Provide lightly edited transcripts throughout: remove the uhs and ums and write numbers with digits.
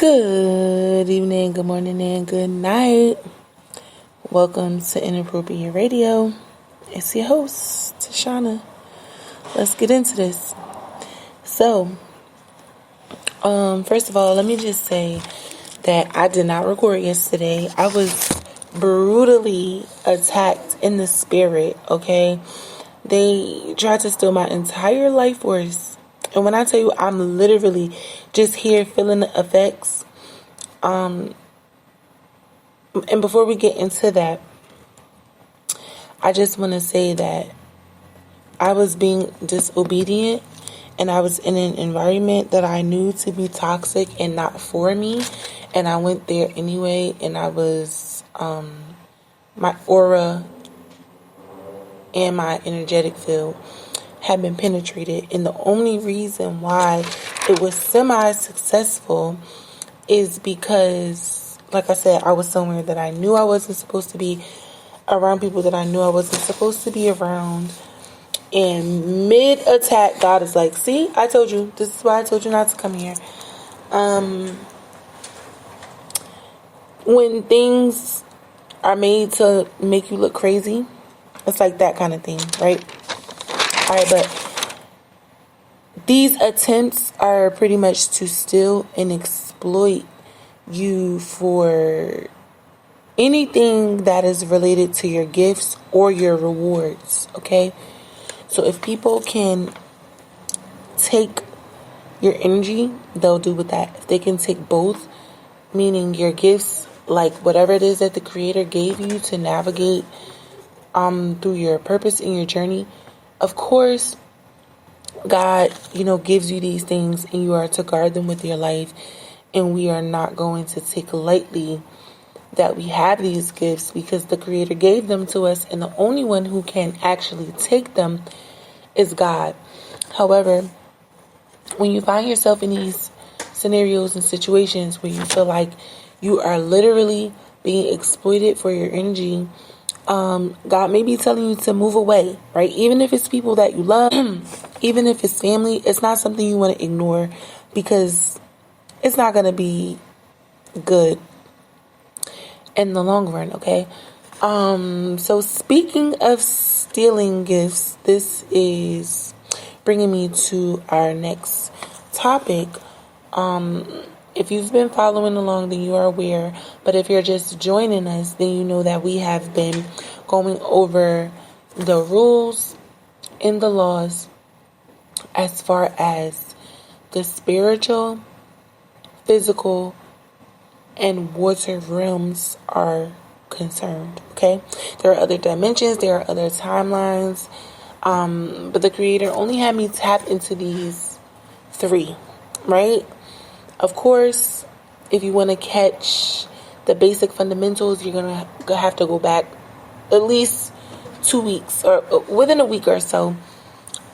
Good evening, good morning, and good night. Welcome to Inappropriate Radio. It's your host, Tashana. Let's get into this. So, first of all, let me just say that I did not record yesterday. I was brutally attacked in the spirit, okay? They tried to steal my entire life force. And when I tell you I'm literally just here feeling the effects, and before we get into that, I just want to say that I was being disobedient and I was in an environment that I knew to be toxic and not for me. And I went there anyway, and I was, my aura and my energetic field had been penetrated. And the only reason why it was semi-successful is because, like I said, I was somewhere that I knew I wasn't supposed to be, around people that I knew I wasn't supposed to be around. And mid-attack, God is like, see, I told you. This is why I told you not to come here. When things are made to make you look crazy, it's like that kind of thing, right? All right, but these attempts are pretty much to steal and exploit you for anything that is related to your gifts or your rewards, okay? So if people can take your energy, they'll do with that. If they can take both, meaning your gifts, like whatever it is that the Creator gave you to navigate through your purpose in your journey, of course, God, gives you these things and you are to guard them with your life. And we are not going to take lightly that we have these gifts because the Creator gave them to us, and the only one who can actually take them is God. However, when you find yourself in these scenarios and situations where you feel like you are literally being exploited for your energy, God may be telling you to move away, right? Even if it's people that you love, even if it's family, it's not something you want to ignore because it's not going to be good in the long run, okay? So speaking of stealing gifts, this is bringing me to our next topic. If you've been following along, then you are aware. But if you're just joining us, then you know that we have been going over the rules and the laws as far as the spiritual, physical, and water realms are concerned, okay? There are other dimensions, there are other timelines, but the Creator only had me tap into these three, right? Of course, if you want to catch the basic fundamentals, you're going to have to go back at least 2 weeks or within a week or so.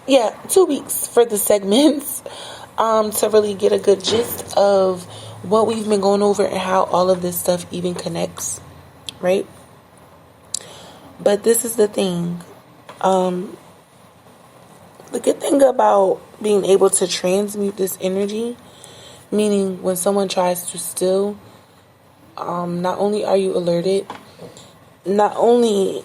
Yeah, 2 weeks for the segments to really get a good gist of what we've been going over and how all of this stuff even connects, right? But this is the thing. The good thing about being able to transmute this energy, meaning when someone tries to steal, not only are you alerted, not only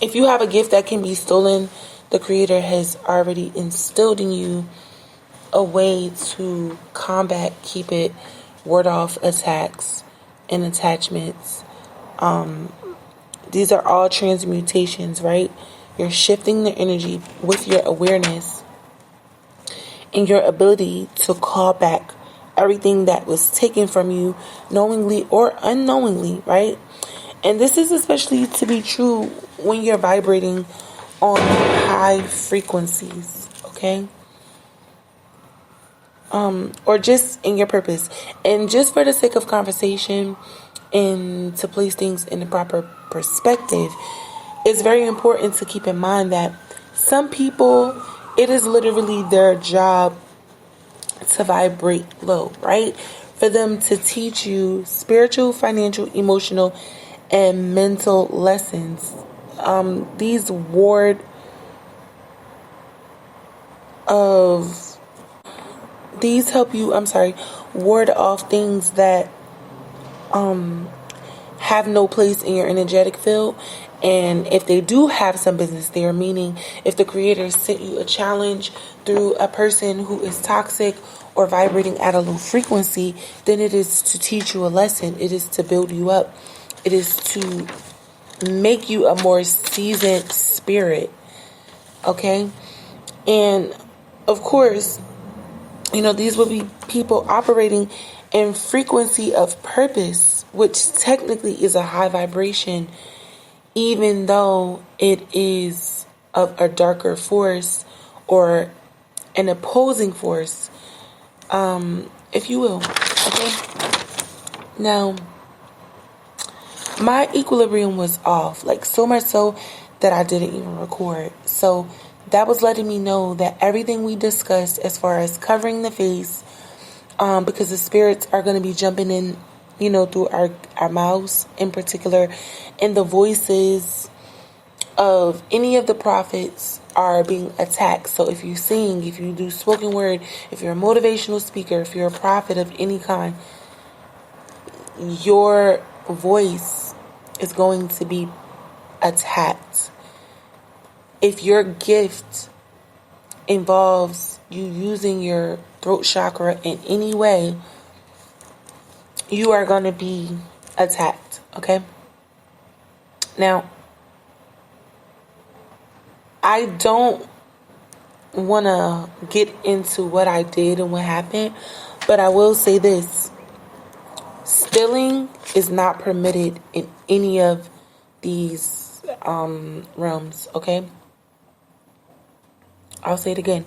if you have a gift that can be stolen, the Creator has already instilled in you a way to combat, keep it, ward off attacks and attachments. These are all transmutations, right? You're shifting the energy with your awareness and your ability to call back everything that was taken from you knowingly or unknowingly, right? And this is especially to be true when you're vibrating on high frequencies, okay? Or just in your purpose. And just for the sake of conversation and to place things in the proper perspective, it's very important to keep in mind that some people, it is literally their job to vibrate low, right? For them to teach you spiritual, financial, emotional, and mental lessons. These ward of These help you, ward off things that have no place in your energetic field. And if they do have some business there, meaning if the creator sent you a challenge through a person who is toxic or vibrating at a low frequency, then it is to teach you a lesson. It is to build you up. It is to make you a more seasoned spirit. Okay? And of course, these will be people operating in frequency of purpose, which technically is a high vibration, even though it is of a darker force or an opposing force, if you will. Okay? Now, my equilibrium was off, like so much so that I didn't even record. So that was letting me know that everything we discussed as far as covering the face, because the spirits are going to be jumping in, through our mouths in particular, and the voices of any of the prophets are being attacked. So if you sing, if you do spoken word, if you're a motivational speaker, if you're a prophet of any kind, your voice is going to be attacked. If your gift involves you using your throat chakra in any way, you are going to be attacked, okay? Now, I don't want to get into what I did and what happened, but I will say this. Stealing is not permitted in any of these realms, okay? I'll say it again.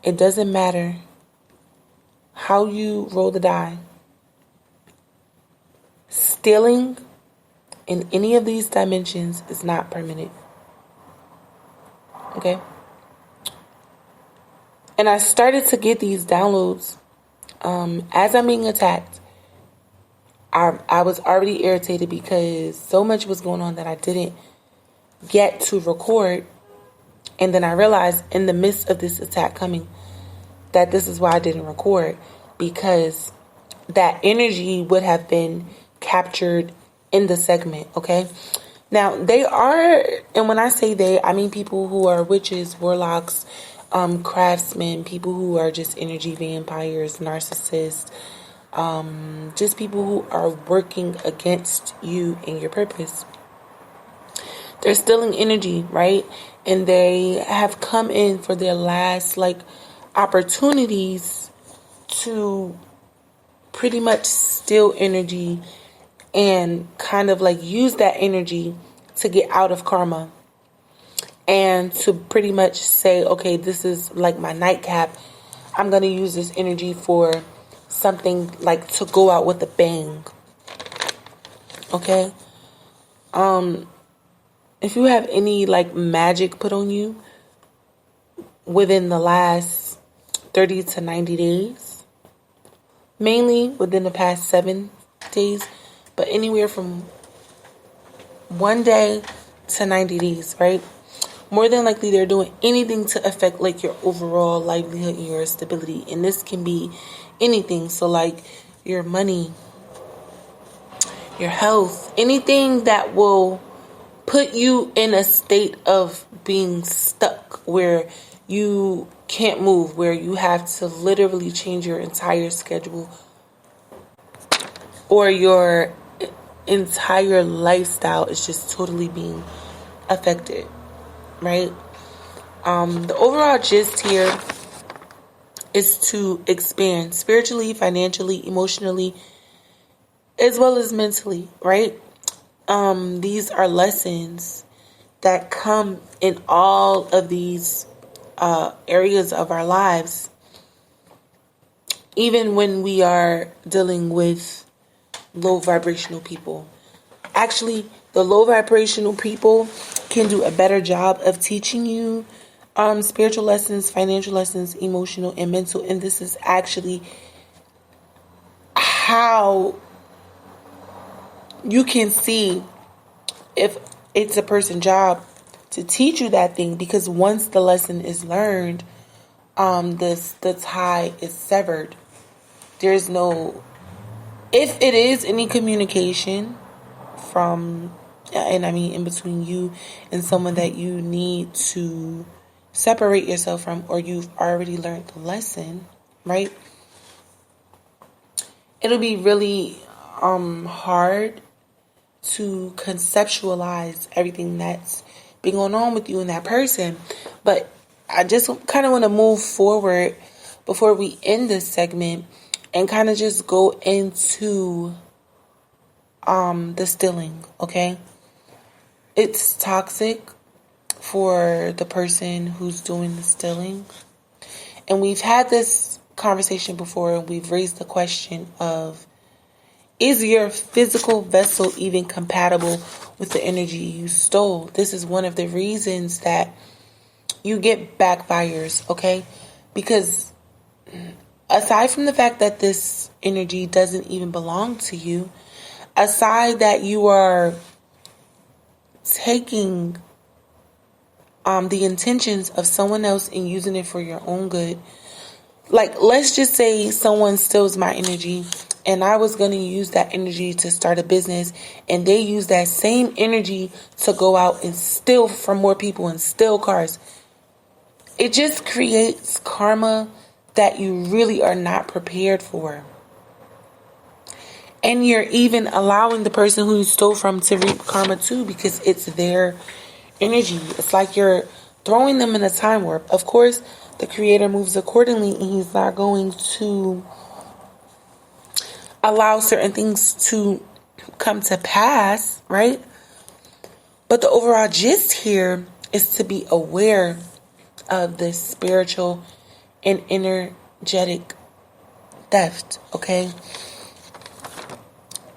It doesn't matter how you roll the die. Stealing in any of these dimensions is not permitted. Okay? And I started to get these downloads as I'm being attacked. I was already irritated because so much was going on that I didn't get to record. And then I realized in the midst of this attack coming that this is why I didn't record, because that energy would have been captured in the segment, okay? Now, they are, and when I say they, I mean people who are witches, warlocks, craftsmen, people who are just energy vampires, narcissists, just people who are working against you and your purpose. They're stealing energy, right? And they have come in for their last, opportunities to pretty much steal energy and kind of use that energy to get out of karma. And to pretty much say, okay, this is like my nightcap. I'm going to use this energy for something to go out with a bang. Okay? If you have any magic put on you within the last 30 to 90 days, mainly within the past 7 days, but anywhere from 1 day to 90 days, right? More than likely they're doing anything to affect your overall livelihood and your stability. And this can be anything. So your money, your health, anything that will put you in a state of being stuck where you can't move, where you have to literally change your entire schedule or your entire lifestyle is just totally being affected, right? The overall gist here is to expand spiritually, financially, emotionally, as well as mentally, right? These are lessons that come in all of these areas of our lives, even when we are dealing with low vibrational people. Actually, the low vibrational people can do a better job of teaching you spiritual lessons, financial lessons, emotional and mental. And this is actually how you can see if it's a person's job to teach you that thing, because once the lesson is learned, the tie is severed. There's no, if it is any communication from, and I mean in between you and someone that you need to separate yourself from, or you've already learned the lesson, right? It'll be really hard to conceptualize everything that's been going on with you and that person. But I just kind of want to move forward before we end this segment and kind of just go into the stealing, okay? It's toxic for the person who's doing the stealing. And we've had this conversation before, and we've raised the question of, is your physical vessel even compatible with the energy you stole? This is one of the reasons that you get backfires, okay? Because aside from the fact that this energy doesn't even belong to you, aside that you are taking the intentions of someone else and using it for your own good. Like, let's just say someone steals my energy and I was going to use that energy to start a business, and they use that same energy to go out and steal from more people and steal cars. It just creates karma that you really are not prepared for. And you're even allowing the person who you stole from to reap karma too, because it's their energy. It's like you're throwing them in a time warp. Of course, the creator moves accordingly, and he's not going to allow certain things to come to pass, right? But the overall gist here is to be aware of this spiritual and energetic theft, okay?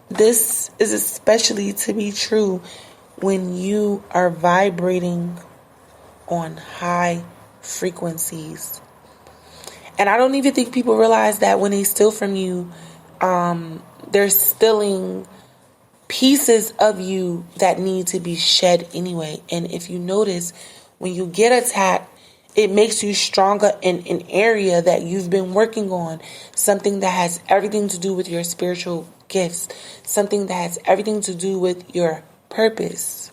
This is especially to be true when you are vibrating on high frequencies. And I don't even think people realize that when they steal from you, they're stealing pieces of you that need to be shed anyway. And if you notice, when you get attacked, it makes you stronger in an area that you've been working on. Something that has everything to do with your spiritual gifts. Something that has everything to do with your purpose.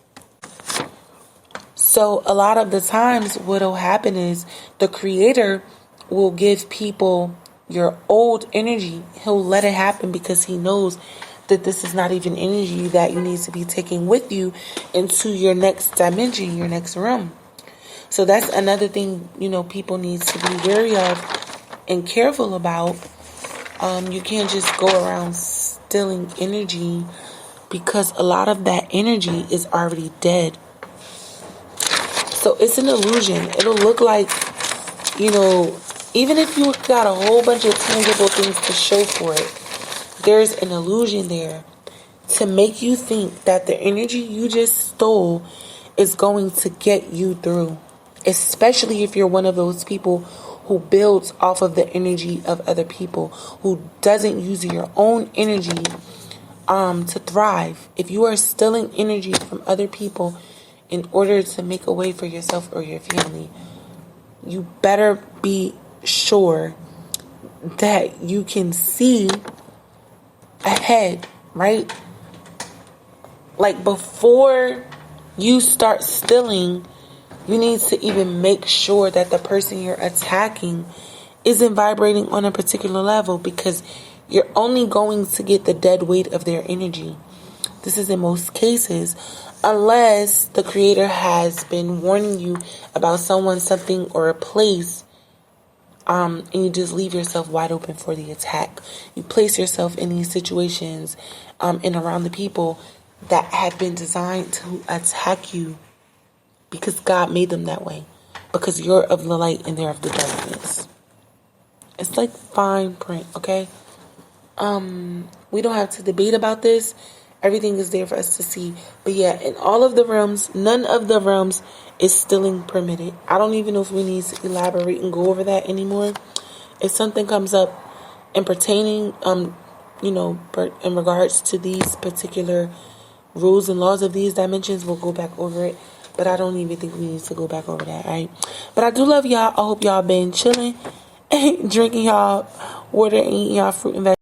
So a lot of the times what will happen is the creator will give people your old energy. He'll let it happen because he knows that this is not even energy that you need to be taking with you into your next dimension, your next realm. So that's another thing, people need to be wary of and careful about. You can't just go around stealing energy, because a lot of that energy is already dead. So it's an illusion. It'll look like, even if you got a whole bunch of tangible things to show for it, there's an illusion there to make you think that the energy you just stole is going to get you through. Especially if you're one of those people who builds off of the energy of other people, who doesn't use your own energy to thrive. If you are stealing energy from other people in order to make a way for yourself or your family, you better be sure that you can see ahead, right? Like, before you start stealing, you need to even make sure that the person you're attacking isn't vibrating on a particular level, because you're only going to get the dead weight of their energy. This is in most cases, unless the creator has been warning you about someone, something, or a place, and you just leave yourself wide open for the attack. You place yourself in these situations and around the people that have been designed to attack you, because God made them that way. Because you're of the light and they're of the darkness. It's like fine print, okay? We don't have to debate about this. Everything is there for us to see. But yeah, in all of the realms, none of the realms is stealing permitted. I don't even know if we need to elaborate and go over that anymore. If something comes up in pertaining, in regards to these particular rules and laws of these dimensions, we'll go back over it. But I don't even think we need to go back over that, right? But I do love y'all. I hope y'all been chilling drinking y'all water and eating y'all fruit and vegetables.